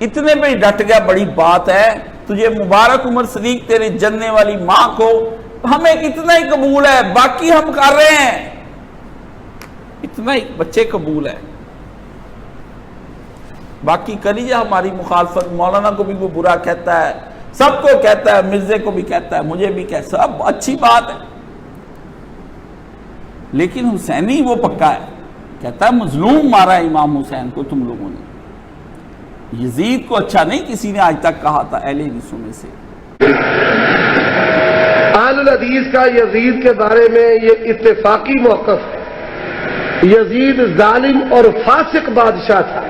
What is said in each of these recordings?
اتنے پہ ڈٹ گیا، بڑی بات ہے، تجھے مبارک عمر صدیق تیرے جننے والی ماں کو، ہمیں اتنا ہی قبول ہے، باقی ہم کر رہے ہیں، اتنا ہی بچے قبول ہے، باقی کریے ہماری مخالفت۔ مولانا کو بھی وہ برا کہتا ہے، سب کو کہتا ہے، مرزے کو بھی کہتا ہے، مجھے بھی کہتا ہے، سب اچھی بات ہے، لیکن حسینی وہ پکا ہے، کہتا ہے مظلوم مارا ہے امام حسین کو تم لوگوں نے، یزید کو اچھا نہیں کسی نے آج تک کہا تھا اہل حدیثوں میں سے۔ اہل الحدیث کا یزید کے بارے میں یہ اتفاقی موقف ہے، یزید ظالم اور فاسق بادشاہ تھا۔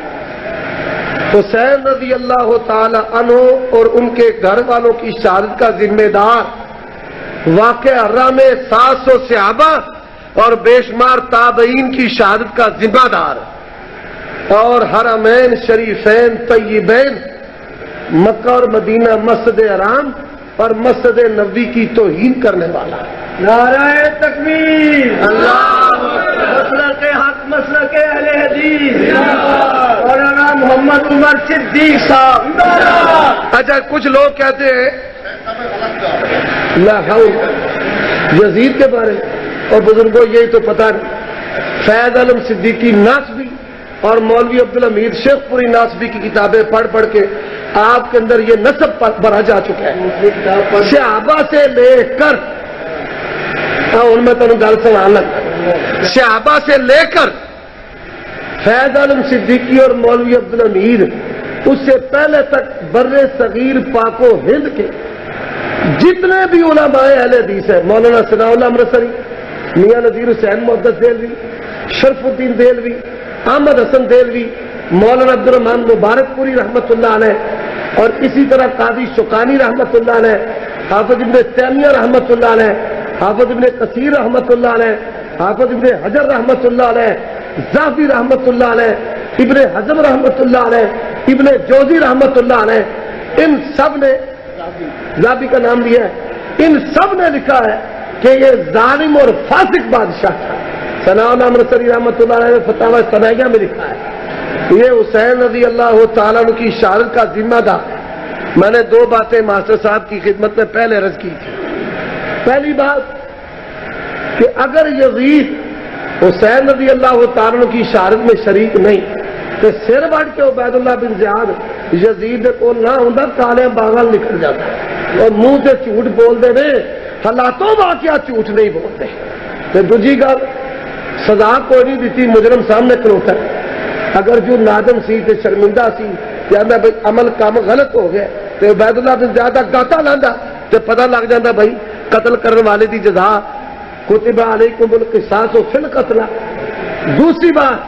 حسین رضی اللہ تعالی عنہ اور ان کے گھر والوں کی شہادت کا ذمہ دار واقعہ ارہ میں 700 صحابہ اور بے شمار تابعین کی شہادت کا ذمہ دار، اور حرمین شریفین طیبین مکہ اور مدینہ مسجد حرام اور مسجد نبوی کی توہین کرنے والا۔ نعرہ تکبیر، اللہ مسلک حق، مسلک اہل حدیث، مولانا محمد عمر صدیق صاحب۔ اچھا کچھ لوگ کہتے ہیں لا حول، یزید کے بارے اور بزرگوں یہی تو پتہ نہیں، فیض عالم صدیقی ناسبی اور مولوی عبدالحمید شیخ پوری ناسبی کی کتابیں پڑھ پڑھ کے آپ کے اندر یہ نسب بھرا جا چکا ہے، صحابہ سے لے کر، ان میں تمہیں گل سنان لگا، صحابہ سے لے کر فیض عالم صدیقی اور مولوی عبدالحمید، اس سے پہلے تک بر صغیر پاک و ہند کے جتنے بھی علماء اہل حدیث ہیں، مولانا ثناء اللہ امرتسری، میاں نذیر حسین محدث دہلوی، شرف الدین دہلوی، احمد حسن دہلوی، مولانا عبدالرحمن مبارک پوری رحمت اللہ علیہ، اور اسی طرح قاضی شوکانی رحمت اللہ علیہ، حافظ ابن تیمیہ رحمت اللہ علیہ، حافظ ابن کثیر رحمت اللہ علیہ، حافظ ابن حجر رحمت اللہ علیہ، ذہبی رحمت اللہ علیہ، ابن حزم رحمت اللہ علیہ، ابن جوزی رحمت اللہ علیہ، ان سب نے، ذہبی کا نام لیا ہے، ان سب نے لکھا ہے کہ یہ ظالم اور فاسق بادشاہ تھا۔ ثناء اللہ امرتسری رحمت اللہ علیہ نے فتاوی ثنائیہ میں لکھا ہے یہ حسین رضی اللہ تعالیٰ عنہ کی شہادت کا ذمہ دار ہے۔ میں نے دو باتیں ماسٹر صاحب کی خدمت میں پہلے عرض کی تھی۔ پہلی بات کہ اگر یزید حسین رضی اللہ تعالیٰ عنہ کی شہادت میں شریک نہیں تو سر بڑھ کے عبید اللہ بن زیاد یزید کو نہ ہوں کالے باغل نکل جاتا اور منہ سے جھوٹ بول دے رہے، حالاتوں واقعہ جھوٹ نہیں بولتے۔ تو دوسری گل، سزا کوئی نہیں دیتی، مجرم سامنے کھلوتا ہے، اگر جو نادم سی تے شرمندہ سی یا میں بھائی عمل کام غلط ہو گیا تو عبید اللہ بن زیاد گاٹا لاندا تو پتہ لگ جاتا بھائی قتل کرنے والے دی جزا کتب علیکم القصاص فی القتل۔ دوسری بات،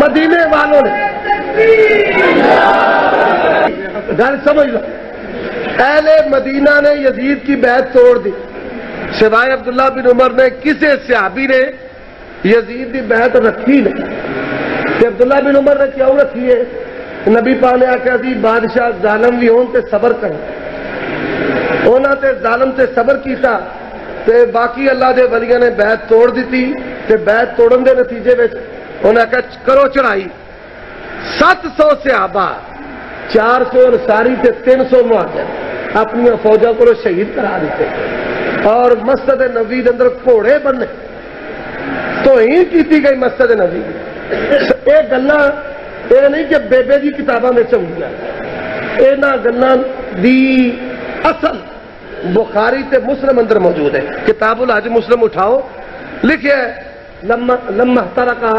مدینے والوں نے گھر سمجھ لو، اہل مدینہ نے یزید کی بیعت توڑ دی، سوائے عبداللہ بن عمر نے کسی صحابی نے یزید کی بیعت رکھی نہیں۔ کہ عبداللہ بن عمر نے کیوں رکھی ہے؟ نبی پاک نے آخیا سی بادشاہ ظالم بھی ہون تے صبر کریں، انہاں تے ظالم تے صبر کیتا تے باقی اللہ دے ولیاں نے بیعت توڑ دیتی تے بیعت توڑن دے نتیجے وچ انہاں کہا کرو چڑھائی، 700 صحابہ، 400 انصاری تے 300 مہاجر اپنی فوجوں کو شہید کرا دیتے اور مسجد نبوی دے اندر گھوڑے بننے توہین کیتی گئی مسجد نبوی۔ یہ گلاں یہ نہیں کہ بےبے دی کتاباں میں چنگیاں، انہاں گلاں دی اصل بخاری تے مسلم اندر موجود ہے۔ کتاب الحج مسلم اٹھاؤ، لکھے لما احترقا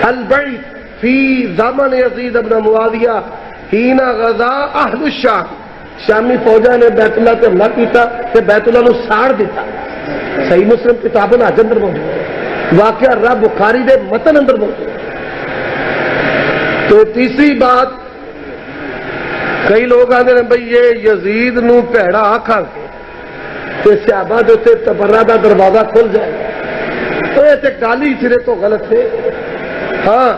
البیت فی زمن یزید ابن معاویہ حین غزا اہل الشام، شامی فوجا نے بیت اللہ تے حملہ کیتا تے بیت اللہ نو ساڑ دیتا، صحیح مسلم کتاب الحج اندر موجود ہے، واقعہ رب بخاری دے متن اندر موجود ہے۔ تو تیسری بات، کئی لوگ آتے ہیں بھائی یہ یزید نو پیڑا آکھاں کہ صحابہ جو تے تبرہ دا دروازہ کھل جائے گا، تو یہ تے گالی سرے تو غلط ہے۔ ہاں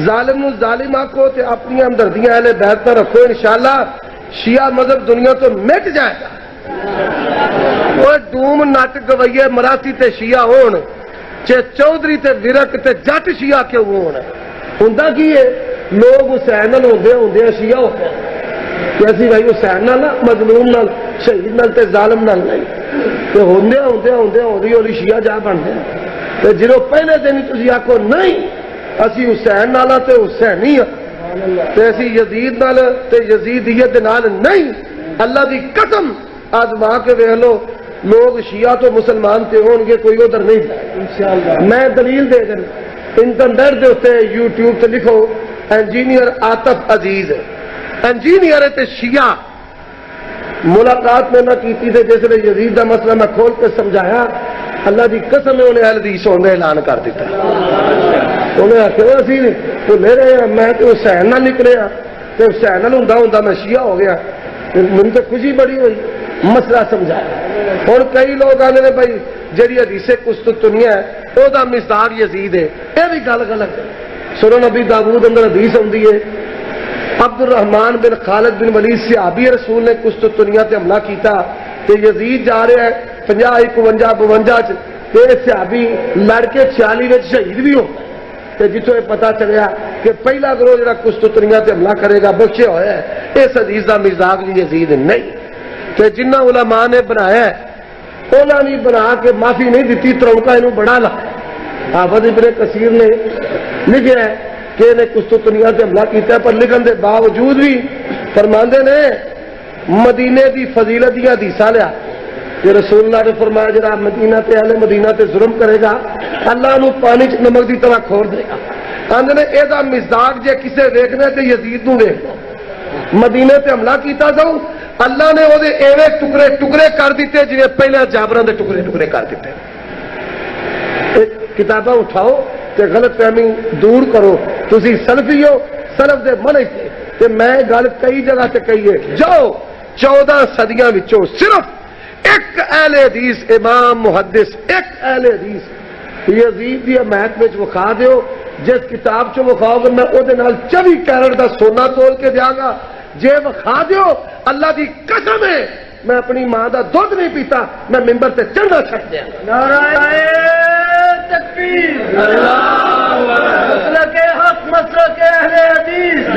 ظالم نو ظالم آکھو تے اپنی ہمدردیاں اہل بیت نہ رکھو، انشاءاللہ شیعہ مذہب دنیا تو مٹ جائے گا۔ وہ ڈوم نٹ گوئیے مراسی تے شیعہ ہون، چے چودھری تے ورک تے جٹ شیعہ کیوں ہون، ہوندا کی ہے لوگ حسین نال ہوندے ہوندے شیعہ ہو گئے کہ اسی بھائی حسین نال مظلوم نال شہید نال تے ظالم نال نہیں تے ہوندے ہوندے ہوندے ہولی ہولی شیعہ جا بنتے ہیں تے جدوں پہلے دن ہی تسی آکھو نہیں اسی حسین نال تے حسینی تے اسی یزید نال تے یزیدیت نال نہیں، اللہ دی قسم آزما کے ویکھ لو لوگ شیعہ تو مسلمان تے ہون گے کوئی ادھر نہیں انشاءاللہ۔ میں دلیل دے دیں انٹرنیٹ دے اوتے یوٹیوب تے لکھو انجینئر عاطف عزیز انجینئر تے شیعہ ملاقات میں نہ کیتی تھے جس نے یزید دا مسئلہ میں کھول کے سمجھایا، اللہ دی قسم میں انہیں اہل حدیث ہونے اعلان کر دیتا انہیں آخر اسی بھولے رہے ہیں میں تو حسین نہ نکلے ہاں تے حسین نال ہوندا ہوندا میں شیعہ ہو گیا، مجھے تو خوشی بڑی ہوئی مسئلہ سمجھایا۔ اور کئی لوگ آنے نے بھائی جڑی حدیث قسطنطنیہ ہے او دا مصداق یزید ہے، یہ بھی گل غلط ہے۔ سنن نبی داؤد اندر حدیث ہوندی ہے عبد الرحمن بن خالد بن ولید صحابی رسول نے قسطنطنیہ تے حملہ کیتا تے یزید جا رہا ہے 50 51 52 چ تے صحابی لڑ کے 46 وچ شہید بھی ہو تے جتوں یہ پتہ چلیا کہ پہلا گروہ جڑا قسطنطنیہ تے حملہ کرے گا بخشیا ہوا ہے، اس حدیث دا مصداق یزید نہیں۔ تے جنہ علماء نے بنایا ہے انہاں نے بنا کے معافی نہیں دیتی، ترونکا انہوں بڑا لایا۔ حافظ ابن کثیر نے لکھا ہے کہ انہیں قسطنطنیہ سے حملہ کیتا ہے، پر لکھن دے باوجود بھی فرماندے نے مدینے دی فضیلت دیا حدیثاں لیا کہ رسول اللہ نے فرمایا جڑا مدینہ تے اہل مدینہ تے ظلم کرے گا اللہ انہوں پانی چ نمک دی طرح کھور دے گا۔ آندے نے اے دا مصداق جے کسے ویکھنا تے یزید نوں ویکھو، مدینے تے حملہ کیتا جاؤ اللہ نے وہ ایویں ٹکڑے ٹکڑے کر دیتے جنہیں پہلے جابراں دے ٹکڑے ٹکڑے کر دیتے۔ کتاباں اٹھاؤ تے غلط فہمی دور کرو، تسی سلفی ہو سلف دے منہج تے تے میں گل کئی جگہ تے کہی ہے جاؤ 14 صدیاں وچوں صرف ایک اہل حدیث امام محدث ایک اہل حدیث یزید دی حمایت وچ وکھا دیو، جس کتاب چ وکھاؤ گے میں او دے نال 24 کیرٹ دا سونا تول کے دیاں گا، جے وکھا دیو اللہ دی قسم ہے میں اپنی ماں دا دودھ نہیں پیتا میں ممبر تے چڑھنا چھڈ دیاں گا۔ نعرہ تکبیر، مسلک حق مسلک اہل حدیث،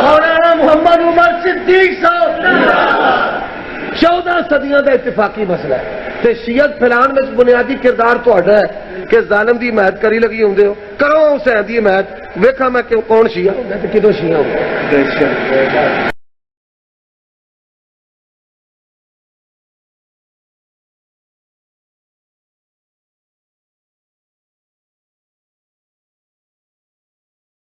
مولانا محمد عمر صدیق صاحب۔ 14 صدیاں دا اتفاقی مسئلہ ہے تے شیعت پھیلان میں بنیادی کردار تہاڈا ہے کہ ظالم دی حمایت کری لگی ہوندے ہو، کرو حسین دی حمایت، ویکھاں میں کون شیعہ ہوندا تے کدوں شیعہ ہوندا۔